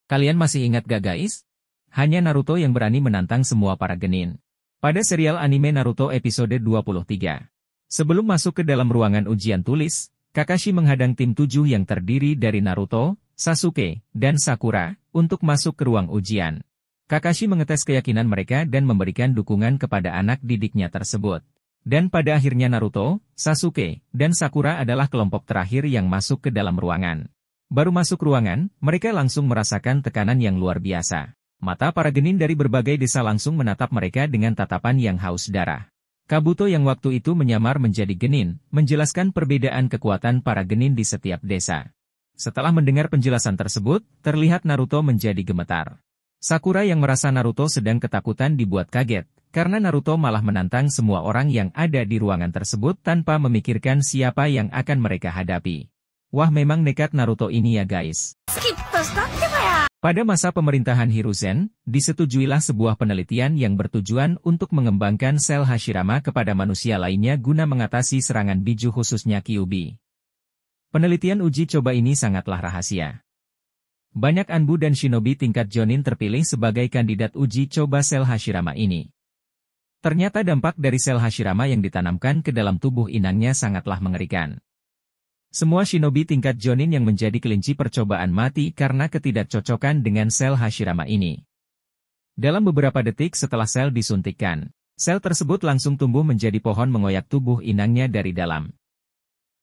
Kalian masih ingat gak guys? Hanya Naruto yang berani menantang semua para genin. Pada serial anime Naruto episode 23. Sebelum masuk ke dalam ruangan ujian tulis, Kakashi menghadang tim 7 yang terdiri dari Naruto, Sasuke, dan Sakura, untuk masuk ke ruang ujian. Kakashi mengetes keyakinan mereka dan memberikan dukungan kepada anak didiknya tersebut. Dan pada akhirnya Naruto, Sasuke, dan Sakura adalah kelompok terakhir yang masuk ke dalam ruangan. Baru masuk ruangan, mereka langsung merasakan tekanan yang luar biasa. Mata para genin dari berbagai desa langsung menatap mereka dengan tatapan yang haus darah. Kabuto yang waktu itu menyamar menjadi genin, menjelaskan perbedaan kekuatan para genin di setiap desa. Setelah mendengar penjelasan tersebut, terlihat Naruto menjadi gemetar. Sakura yang merasa Naruto sedang ketakutan dibuat kaget, karena Naruto malah menantang semua orang yang ada di ruangan tersebut tanpa memikirkan siapa yang akan mereka hadapi. Wah, memang nekat Naruto ini ya guys. Pada masa pemerintahan Hiruzen, disetujuilah sebuah penelitian yang bertujuan untuk mengembangkan sel Hashirama kepada manusia lainnya guna mengatasi serangan biju khususnya Kyuubi. Penelitian uji coba ini sangatlah rahasia. Banyak Anbu dan Shinobi tingkat Jonin terpilih sebagai kandidat uji coba sel Hashirama ini. Ternyata dampak dari sel Hashirama yang ditanamkan ke dalam tubuh inangnya sangatlah mengerikan. Semua shinobi tingkat Jonin yang menjadi kelinci percobaan mati karena ketidakcocokan dengan sel Hashirama ini. Dalam beberapa detik setelah sel disuntikkan, sel tersebut langsung tumbuh menjadi pohon mengoyak tubuh inangnya dari dalam.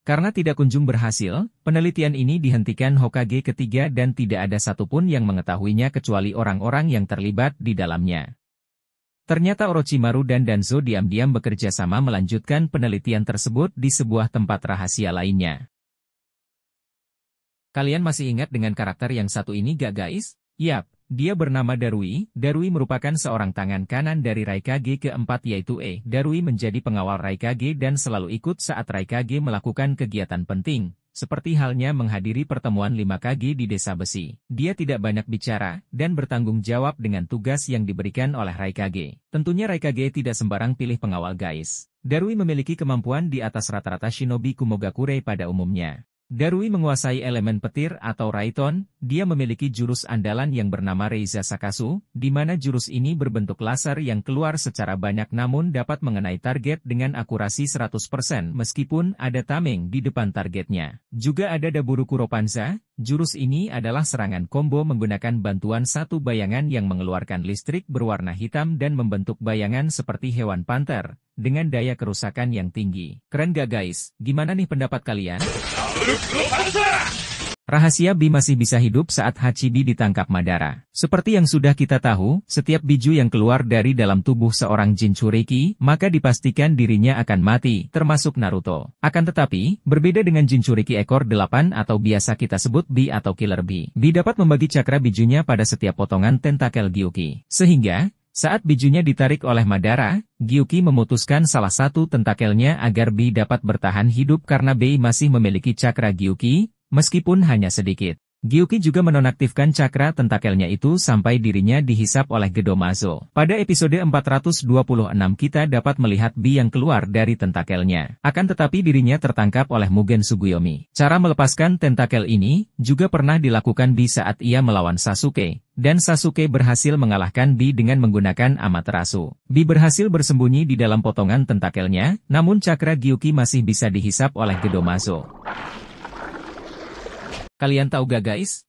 Karena tidak kunjung berhasil, penelitian ini dihentikan Hokage ketiga dan tidak ada satupun yang mengetahuinya kecuali orang-orang yang terlibat di dalamnya. Ternyata Orochimaru dan Danzo diam-diam bekerja sama melanjutkan penelitian tersebut di sebuah tempat rahasia lainnya. Kalian masih ingat dengan karakter yang satu ini gak guys? Yap, dia bernama Darui. Darui merupakan seorang tangan kanan dari Raikage keempat yaitu Darui menjadi pengawal Raikage dan selalu ikut saat Raikage melakukan kegiatan penting, seperti halnya menghadiri pertemuan 5 Kage di Desa Besi. Dia tidak banyak bicara, dan bertanggung jawab dengan tugas yang diberikan oleh Raikage. Tentunya Raikage tidak sembarang pilih pengawal guys. Darui memiliki kemampuan di atas rata-rata shinobi Kumogakure pada umumnya. Darui menguasai elemen petir atau Raiton, dia memiliki jurus andalan yang bernama Reiza Sakasu, di mana jurus ini berbentuk laser yang keluar secara banyak namun dapat mengenai target dengan akurasi 100% meskipun ada tameng di depan targetnya. Juga ada Daburu Kuropanza, jurus ini adalah serangan combo menggunakan bantuan satu bayangan yang mengeluarkan listrik berwarna hitam dan membentuk bayangan seperti hewan panter, dengan daya kerusakan yang tinggi. Keren gak guys? Gimana nih pendapat kalian? Rahasia Bi masih bisa hidup saat Hachibi ditangkap Madara. Seperti yang sudah kita tahu, setiap biju yang keluar dari dalam tubuh seorang Jinchuriki, maka dipastikan dirinya akan mati, termasuk Naruto. Akan tetapi, berbeda dengan Jinchuriki ekor 8 atau biasa kita sebut Bi atau Killer Bi. Bi dapat membagi cakra bijunya pada setiap potongan tentakel Gyuki. Sehingga, saat bijunya ditarik oleh Madara, Gyuki memutuskan salah satu tentakelnya agar Bi dapat bertahan hidup karena Bi masih memiliki cakra Gyuki, meskipun hanya sedikit. Gyuki juga menonaktifkan cakra tentakelnya itu sampai dirinya dihisap oleh Gedomazo. Pada episode 426 kita dapat melihat Bi yang keluar dari tentakelnya. Akan tetapi dirinya tertangkap oleh Mugen Tsukuyomi. Cara melepaskan tentakel ini juga pernah dilakukan Bi saat ia melawan Sasuke. Dan Sasuke berhasil mengalahkan Bi dengan menggunakan Amaterasu. Bi berhasil bersembunyi di dalam potongan tentakelnya, namun cakra Gyuki masih bisa dihisap oleh Gedomazo. Kalian tahu gak guys?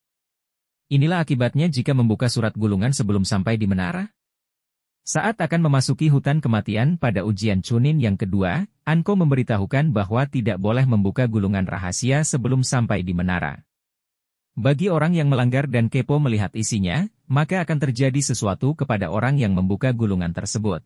Inilah akibatnya jika membuka surat gulungan sebelum sampai di menara. Saat akan memasuki hutan kematian pada ujian Chunin yang kedua, Anko memberitahukan bahwa tidak boleh membuka gulungan rahasia sebelum sampai di menara. Bagi orang yang melanggar dan kepo melihat isinya, maka akan terjadi sesuatu kepada orang yang membuka gulungan tersebut.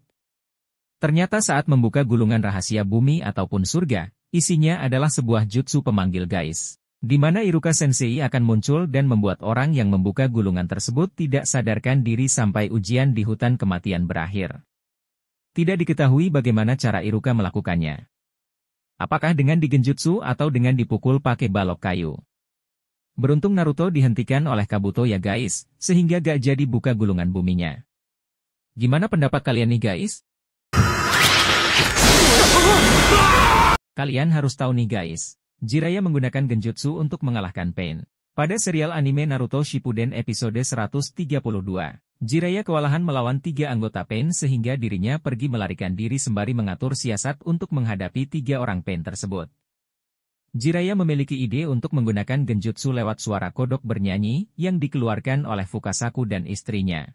Ternyata saat membuka gulungan rahasia bumi ataupun surga, isinya adalah sebuah jutsu pemanggil guys. Di mana Iruka Sensei akan muncul dan membuat orang yang membuka gulungan tersebut tidak sadarkan diri sampai ujian di hutan kematian berakhir. Tidak diketahui bagaimana cara Iruka melakukannya. Apakah dengan digenjutsu atau dengan dipukul pakai balok kayu? Beruntung Naruto dihentikan oleh Kabuto ya guys, sehingga gak jadi buka gulungan buminya. Gimana pendapat kalian nih guys? Kalian harus tahu nih guys. Jiraiya menggunakan genjutsu untuk mengalahkan Pain. Pada serial anime Naruto Shippuden episode 132, Jiraiya kewalahan melawan 3 anggota Pain sehingga dirinya pergi melarikan diri sembari mengatur siasat untuk menghadapi 3 orang Pain tersebut. Jiraiya memiliki ide untuk menggunakan genjutsu lewat suara kodok bernyanyi yang dikeluarkan oleh Fukasaku dan istrinya.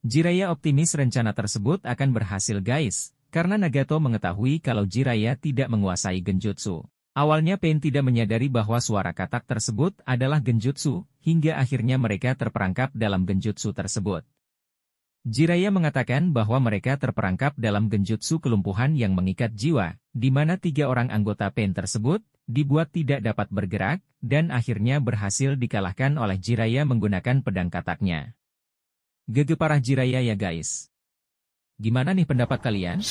Jiraiya optimis rencana tersebut akan berhasil guys, karena Nagato mengetahui kalau Jiraiya tidak menguasai genjutsu. Awalnya Pain tidak menyadari bahwa suara katak tersebut adalah genjutsu, hingga akhirnya mereka terperangkap dalam genjutsu tersebut. Jiraiya mengatakan bahwa mereka terperangkap dalam genjutsu kelumpuhan yang mengikat jiwa, di mana 3 orang anggota Pain tersebut dibuat tidak dapat bergerak, dan akhirnya berhasil dikalahkan oleh Jiraiya menggunakan pedang kataknya. Gege parah Jiraiya ya guys. Gimana nih pendapat kalian?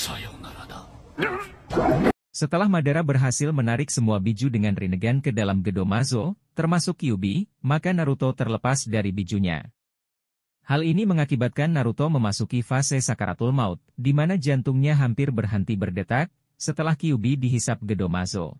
Setelah Madara berhasil menarik semua biju dengan Rinnegan ke dalam Gedomazo, termasuk Kyuubi, maka Naruto terlepas dari bijunya. Hal ini mengakibatkan Naruto memasuki fase sakaratul maut, di mana jantungnya hampir berhenti berdetak, setelah Kyuubi dihisap Gedomazo.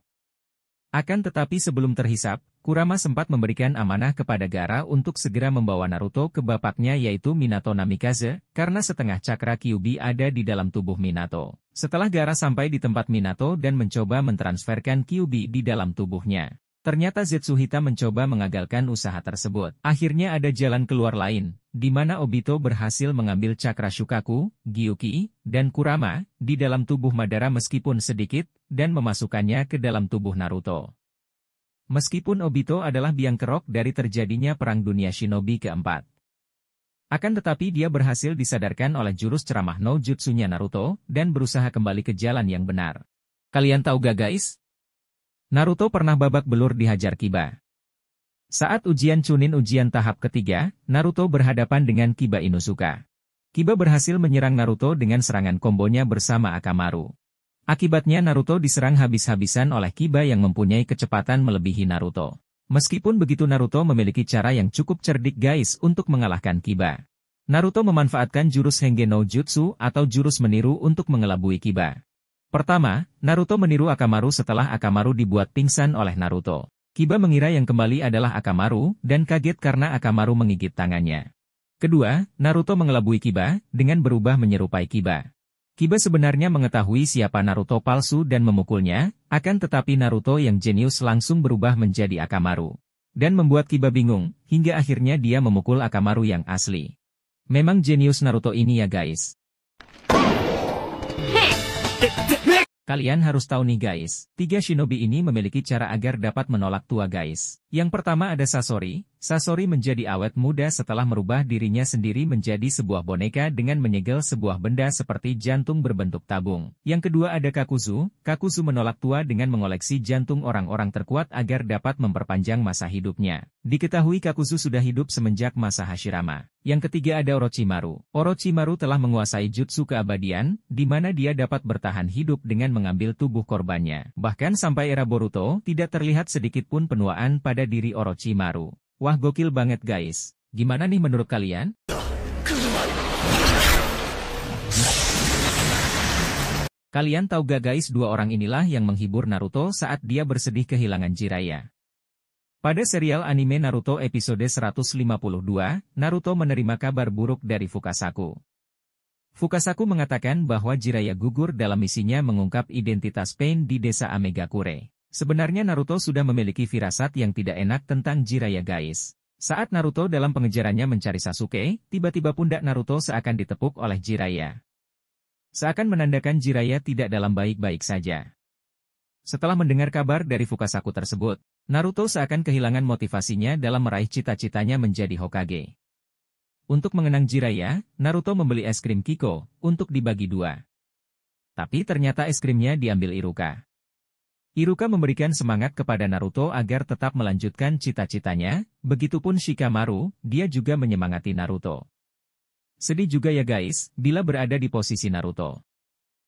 Akan tetapi sebelum terhisap, Kurama sempat memberikan amanah kepada Gaara untuk segera membawa Naruto ke bapaknya yaitu Minato Namikaze, karena setengah cakra Kyuubi ada di dalam tubuh Minato. Setelah Gaara sampai di tempat Minato dan mencoba mentransferkan Kyuubi di dalam tubuhnya, ternyata Zetsuhita mencoba mengagalkan usaha tersebut. Akhirnya ada jalan keluar lain, di mana Obito berhasil mengambil cakra Shukaku, Gyuki, dan Kurama di dalam tubuh Madara meskipun sedikit, dan memasukkannya ke dalam tubuh Naruto. Meskipun Obito adalah biang kerok dari terjadinya Perang Dunia Shinobi keempat. Akan tetapi dia berhasil disadarkan oleh jurus ceramah no jutsunya Naruto, dan berusaha kembali ke jalan yang benar. Kalian tahu gak guys? Naruto pernah babak belur dihajar Kiba. Saat ujian Chunin ujian tahap ketiga, Naruto berhadapan dengan Kiba Inuzuka. Kiba berhasil menyerang Naruto dengan serangan kombonya bersama Akamaru. Akibatnya Naruto diserang habis-habisan oleh Kiba yang mempunyai kecepatan melebihi Naruto. Meskipun begitu Naruto memiliki cara yang cukup cerdik guys untuk mengalahkan Kiba. Naruto memanfaatkan jurus Henge no Jutsu atau jurus meniru untuk mengelabui Kiba. Pertama, Naruto meniru Akamaru setelah Akamaru dibuat pingsan oleh Naruto. Kiba mengira yang kembali adalah Akamaru dan kaget karena Akamaru menggigit tangannya. Kedua, Naruto mengelabui Kiba dengan berubah menyerupai Kiba. Kiba sebenarnya mengetahui siapa Naruto palsu dan memukulnya, akan tetapi Naruto yang jenius langsung berubah menjadi Akamaru. Dan membuat Kiba bingung, hingga akhirnya dia memukul Akamaru yang asli. Memang jenius Naruto ini ya guys. Kalian harus tahu nih guys, 3 shinobi ini memiliki cara agar dapat menolak tua guys. Yang pertama ada Sasori. Sasori menjadi awet muda setelah merubah dirinya sendiri menjadi sebuah boneka dengan menyegel sebuah benda seperti jantung berbentuk tabung. Yang kedua ada Kakuzu. Kakuzu menolak tua dengan mengoleksi jantung orang-orang terkuat agar dapat memperpanjang masa hidupnya. Diketahui Kakuzu sudah hidup semenjak masa Hashirama. Yang ketiga ada Orochimaru. Orochimaru telah menguasai jutsu keabadian, di mana dia dapat bertahan hidup dengan mengambil tubuh korbannya. Bahkan sampai era Boruto, tidak terlihat sedikit pun penuaan pada diri Orochimaru. Wah gokil banget guys. Gimana nih menurut kalian? Kalian tahu gak guys 2 orang inilah yang menghibur Naruto saat dia bersedih kehilangan Jiraiya. Pada serial anime Naruto episode 152, Naruto menerima kabar buruk dari Fukasaku. Fukasaku mengatakan bahwa Jiraiya gugur dalam misinya mengungkap identitas Pain di desa Amegakure. Sebenarnya Naruto sudah memiliki firasat yang tidak enak tentang Jiraiya guys. Saat Naruto dalam pengejarannya mencari Sasuke, tiba-tiba pundak Naruto seakan ditepuk oleh Jiraiya. Seakan menandakan Jiraiya tidak dalam baik-baik saja. Setelah mendengar kabar dari Fukasaku tersebut, Naruto seakan kehilangan motivasinya dalam meraih cita-citanya menjadi Hokage. Untuk mengenang Jiraiya, Naruto membeli es krim Kiko untuk dibagi 2. Tapi ternyata es krimnya diambil Iruka. Iruka memberikan semangat kepada Naruto agar tetap melanjutkan cita-citanya, begitupun Shikamaru, dia juga menyemangati Naruto. Sedih juga ya guys, bila berada di posisi Naruto.